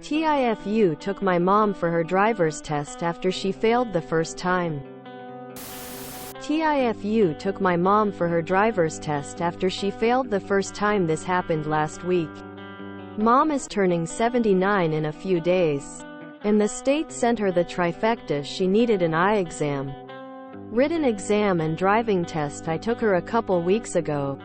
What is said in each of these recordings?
TIFU took my mom for her driver's test after she failed the first time. TIFU took my mom for her driver's test after she failed the first time. This happened last week. Mom is turning 79 in a few days, and the state sent her the trifecta she needed: an eye exam, written exam and driving test. I took her a couple weeks ago,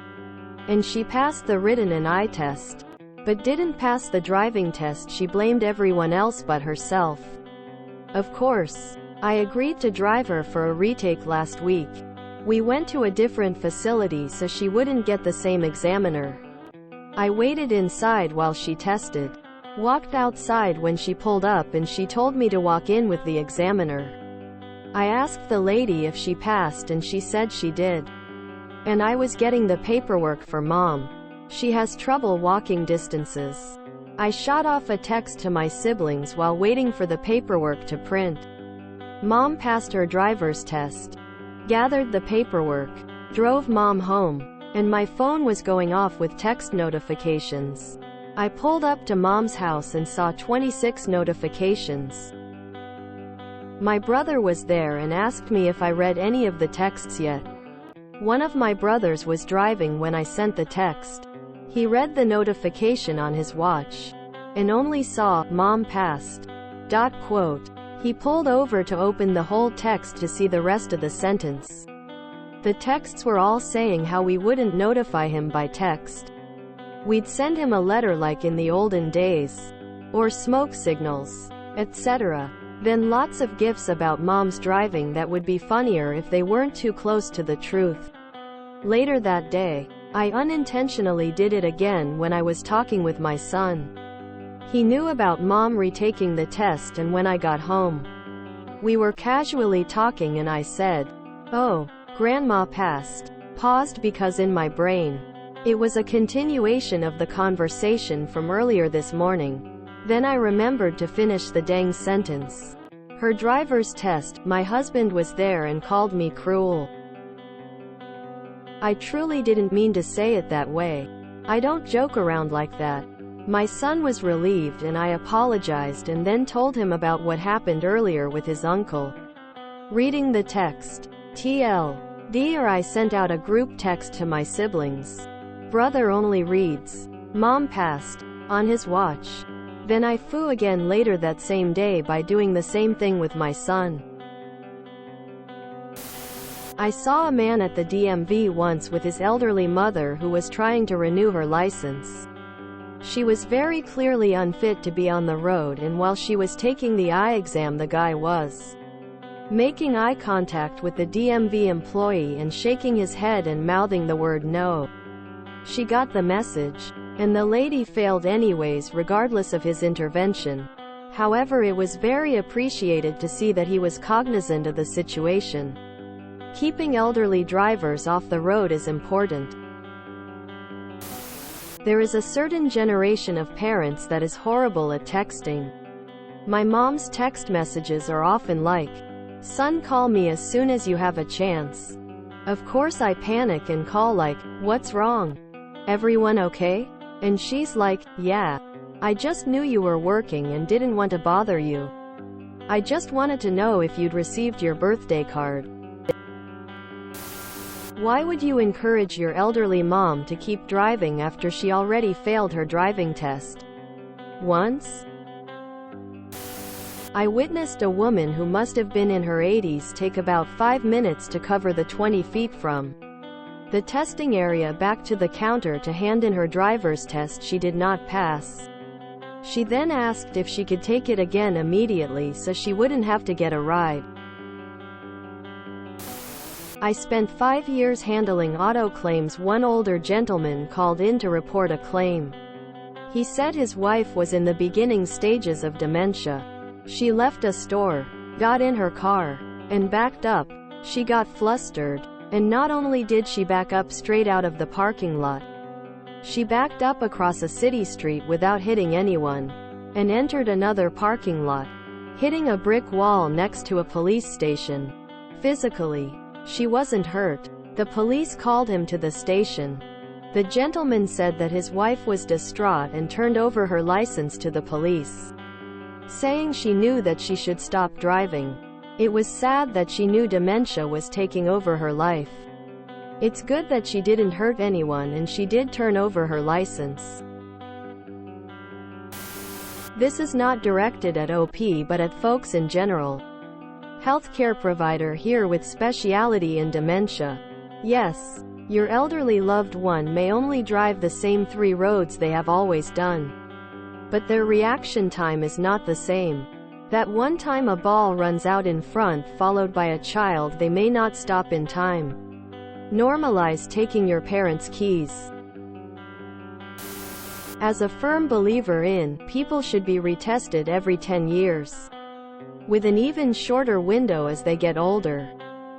and she passed the written and eye test, but didn't pass the driving test. She blamed everyone else but herself. Of course, I agreed to drive her for a retake last week. We went to a different facility so she wouldn't get the same examiner. I waited inside while she tested, walked outside when she pulled up, and she told me to walk in with the examiner. I asked the lady if she passed and she said she did. And I was getting the paperwork for Mom. She has trouble walking distances. I shot off a text to my siblings while waiting for the paperwork to print. Mom passed her driver's test, gathered the paperwork, drove Mom home, and my phone was going off with text notifications. I pulled up to Mom's house and saw 26 notifications. My brother was there and asked me if I read any of the texts yet. One of my brothers was driving when I sent the text. He read the notification on his watch, and only saw, "Mom passed." He pulled over to open the whole text to see the rest of the sentence. The texts were all saying how we wouldn't notify him by text. We'd send him a letter like in the olden days, or smoke signals, etc. Then lots of gifs about Mom's driving that would be funnier if they weren't too close to the truth. Later that day, I unintentionally did it again when I was talking with my son. He knew about Mom retaking the test, and when I got home, we were casually talking and I said, "Oh, Grandma passed." Paused because in my brain, it was a continuation of the conversation from earlier this morning. Then I remembered to finish the dang sentence. Her driver's test. My husband was there and called me cruel. I truly didn't mean to say it that way. I don't joke around like that. My son was relieved and I apologized and then told him about what happened earlier with his uncle. Reading the text. TLDR, I sent out a group text to my siblings. Brother only reads, "Mom passed," on his watch. Then I flew again later that same day by doing the same thing with my son. I saw a man at the DMV once with his elderly mother who was trying to renew her license. She was very clearly unfit to be on the road, and while she was taking the eye exam, the guy was making eye contact with the DMV employee and shaking his head and mouthing the word no. She got the message, and the lady failed anyways regardless of his intervention. However, it was very appreciated to see that he was cognizant of the situation. Keeping elderly drivers off the road is important. There is a certain generation of parents that is horrible at texting. My mom's text messages are often like, "Son, call me as soon as you have a chance." Of course I panic and call like, "What's wrong? Everyone okay?" And she's like, "Yeah. I just knew you were working and didn't want to bother you. I just wanted to know if you'd received your birthday card." Why would you encourage your elderly mom to keep driving after she already failed her driving test once? I witnessed a woman who must have been in her 80s take about 5 minutes to cover the 20 feet from the testing area back to the counter to hand in her driver's test she did not pass. She then asked if she could take it again immediately so she wouldn't have to get a ride. I spent 5 years handling auto claims. One older gentleman called in to report a claim. He said his wife was in the beginning stages of dementia. She left a store, got in her car, and backed up. She got flustered, and not only did she back up straight out of the parking lot, she backed up across a city street without hitting anyone, and entered another parking lot, hitting a brick wall next to a police station. Physically, she wasn't hurt. The police called him to the station. The gentleman said that his wife was distraught and turned over her license to the police. saying she knew that she should stop driving. It was sad that she knew dementia was taking over her life. It's good that she didn't hurt anyone and she did turn over her license. This is not directed at OP but at folks in general. Healthcare provider here with specialty in dementia. Yes, your elderly loved one may only drive the same 3 roads they have always done. But their reaction time is not the same. That one time a ball runs out in front followed by a child, they may not stop in time. Normalize taking your parents' keys. As a firm believer in, people should be retested every 10 years. With an even shorter window as they get older.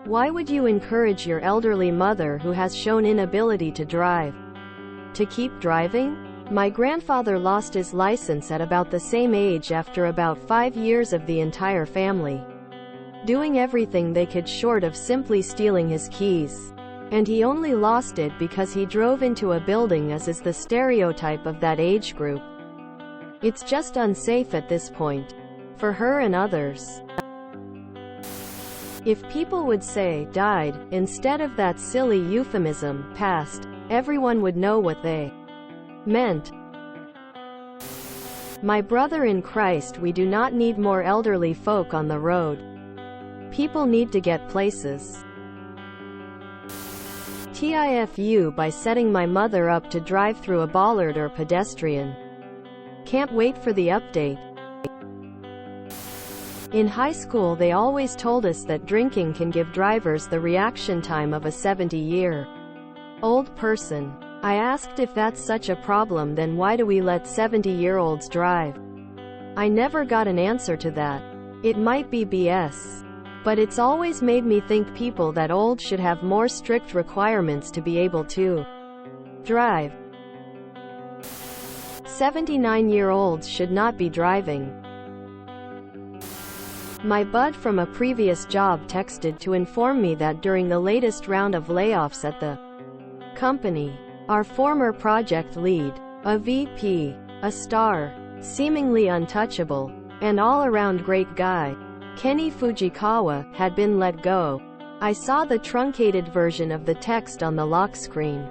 Why would you encourage your elderly mother who has shown inability to drive to keep driving? My grandfather lost his license at about the same age after about 5 years of the entire family doing everything they could short of simply stealing his keys. And he only lost it because he drove into a building, as is the stereotype of that age group. It's just unsafe at this point. For her and others. If people would say, died, instead of that silly euphemism, passed, everyone would know what they meant. My brother in Christ, we do not need more elderly folk on the road. People need to get places. TIFU by setting my mother up to drive through a bollard or pedestrian. Can't wait for the update. In high school they always told us that drinking can give drivers the reaction time of a 70-year-old person. I asked if that's such a problem, then why do we let 70-year-olds drive? I never got an answer to that. It might be BS. But it's always made me think people that old should have more strict requirements to be able to drive. 79-year-olds should not be driving. My bud from a previous job texted to inform me that during the latest round of layoffs at the company, our former project lead, a VP, a star, seemingly untouchable, and all-around great guy, Kenny Fujikawa, had been let go. I saw the truncated version of the text on the lock screen.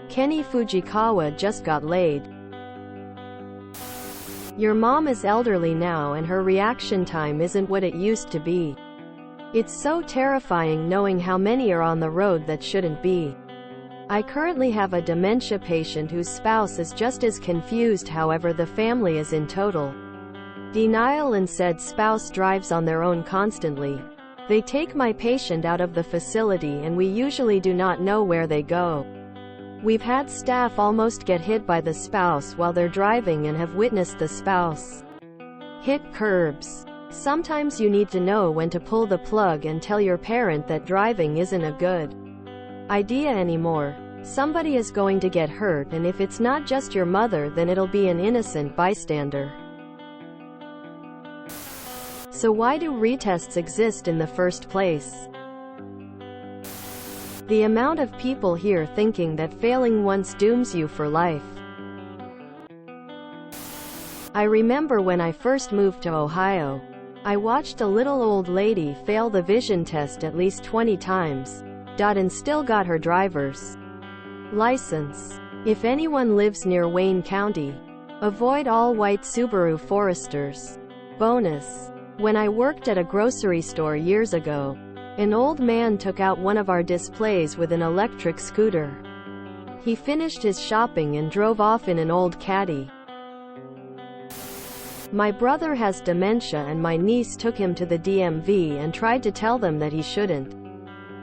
Kenny Fujikawa just got laid. Your mom is elderly now and her reaction time isn't what it used to be. It's so terrifying knowing how many are on the road that shouldn't be. I currently have a dementia patient whose spouse is just as confused, however the family is in total denial and said spouse drives on their own constantly. They take my patient out of the facility and we usually do not know where they go. We've had staff almost get hit by the spouse while they're driving and have witnessed the spouse hit curbs. Sometimes you need to know when to pull the plug and tell your parent that driving isn't a good idea anymore. Somebody is going to get hurt, and if it's not just your mother, then it'll be an innocent bystander. So why do retests exist in the first place? The amount of people here thinking that failing once dooms you for life. I remember when I first moved to Ohio, I watched a little old lady fail the vision test at least 20 times, and still got her driver's license. If anyone lives near Wayne County, avoid all-white Subaru Foresters. Bonus. When I worked at a grocery store years ago, an old man took out one of our displays with an electric scooter. He finished his shopping and drove off in an old caddy. My brother has dementia and my niece took him to the DMV and tried to tell them that he shouldn't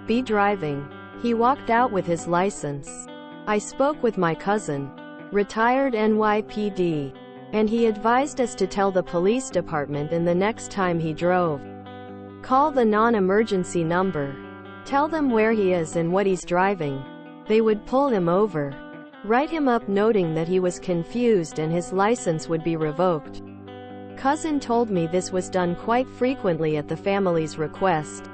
be driving. He walked out with his license. I spoke with my cousin, retired NYPD, and he advised us to tell the police department, and the next time he drove, call the non-emergency number. Tell them where he is and what he's driving. They would pull him over, write him up noting that he was confused, and his license would be revoked. Cousin told me this was done quite frequently at the family's request.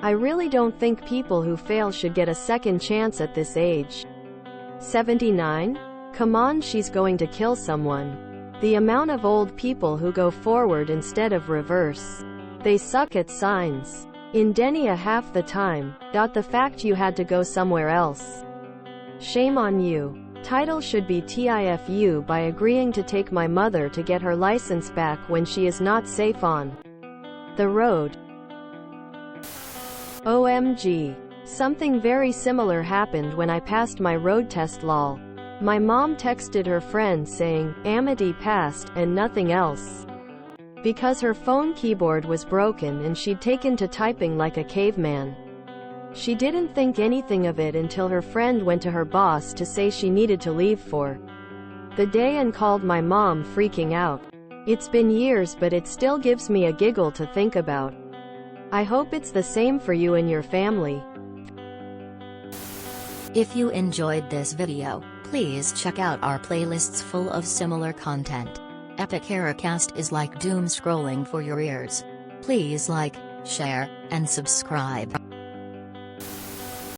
I really don't think people who fail should get a second chance at this age. 79? Come on, she's going to kill someone. The amount of old people who go forward instead of reverse. They suck at signs. In Denia half the time. The fact you had to go somewhere else. Shame on you. Title should be TIFU by agreeing to take my mother to get her license back when she is not safe on the road. OMG. Something very similar happened when I passed my road test lol. My mom texted her friend saying, Amity passed, and nothing else. Because her phone keyboard was broken and she'd taken to typing like a caveman. She didn't think anything of it until her friend went to her boss to say she needed to leave for the day and called my mom freaking out. It's been years but it still gives me a giggle to think about. I hope it's the same for you and your family. If you enjoyed this video, please check out our playlists full of similar content. Epic Haircast is like doom scrolling for your ears. Please like, share, and subscribe.